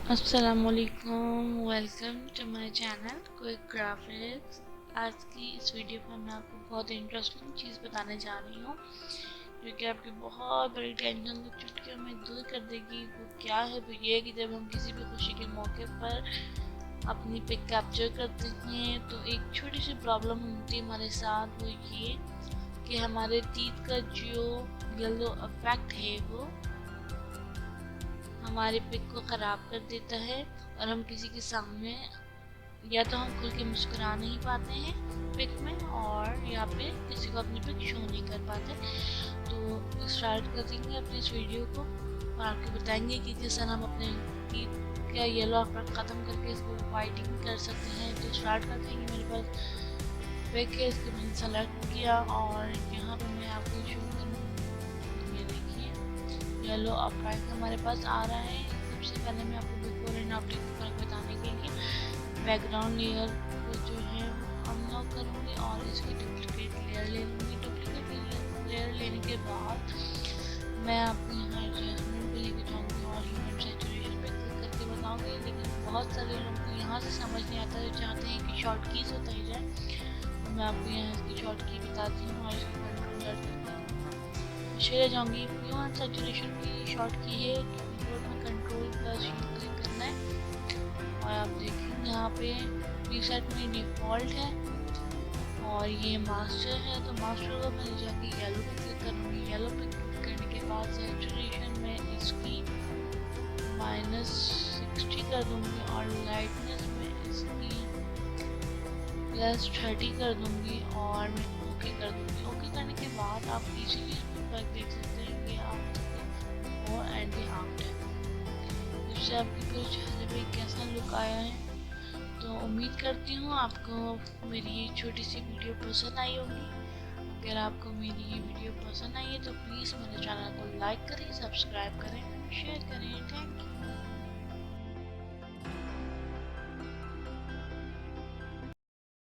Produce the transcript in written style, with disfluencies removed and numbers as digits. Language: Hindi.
अस्सलामुअलैकुम, welcome to my channel quick graphics. आज की इस वीडियो में मैं आपको बहुत इंटरेस्टिंग चीज़ बताने जा रही हूँ जो कि आपकी बहुत बड़ी टेंशन को चुटकियों में दूर कर देगी। वो क्या है? वो ये कि जब हम किसी भी खुशी के मौके पर अपनी पिक कैप्चर करते हैं तो एक छोटी सी प्रॉब्लम होती है हमारे साथ। वो ये कि हमारे टीथ का जो येलो इफेक्ट है वो हमारे पिक को ख़राब कर देता है और हम किसी के सामने या तो हम खुल के मुस्कुरा नहीं पाते हैं पिक में, और या फिर किसी को अपनी पिक शो नहीं कर पाते। तो स्टार्ट करेंगे अपने इस वीडियो को और आपको बताएंगे कि जिस तरह हम अपने टीथ का येलो इफेक्ट ख़त्म करके इसको वाइटिंग कर सकते हैं। तो स्टार्ट करते हैं। मेरे पास पिक है, इसको मैंने सेलेक्ट किया और यहाँ पर मैं आपको शो करूँ। ये देखिए येलो इफेक्ट हमारे पास आ रहा है। सबसे पहले मैं आपको बिफोर एंड आफ्टर का फर्क बताने के लिए बैकग्राउंड लेयर को जो है अनलॉक करूँगी और इसकी डुप्लीकेट लेयर ले लूँगी। डुप्लीकेट लेयर लेने के बाद मैं आपको यहाँ एडजस्टमेंट पे लेके जाऊँगी और ह्यूमन सैचुरेशन पे क्लिक करके बताऊँगी। लेकिन बहुत सारे लोगों को यहाँ से समझ नहीं आता, जो चाहते हैं कि शॉर्ट कीज बताई जाए। तो मैं आपको यहाँ इसकी शॉर्ट की बताती हूँ और इसको कंट्रोल कर सकती हूँ। शेयर जाऊँगी ह्यूमन सैचुरेशन की शॉर्ट की है। कीबोर्ड में कंट्रोल प्लस यू क्लिक करना है और आप देखेंगे यहाँ पे प्रीसेट में डिफ़ॉल्ट है और ये मास्टर है। तो मास्टर को मैं जाके येलो पे क्लिक करूँगी। येलो पे क्लिक करने के बाद सैचुरेशन में इसकी -60 कर दूँगी और लाइटनेस में इसकी +30 कर दूँगी और मैं ओके कर दूँगी। ओके करने के बाद आप इजीली इसमें फर्क देख सकते हैं कि आप और एंड आफ्टर इससे आपके पूरे चेहरे पे कैसा लुक आया है। तो उम्मीद करती हूँ आपको मेरी ये छोटी सी वीडियो पसंद आई होगी। अगर आपको मेरी ये वीडियो पसंद आई है तो प्लीज़ मेरे चैनल को लाइक करें, सब्सक्राइब करें, शेयर करें। Thank you.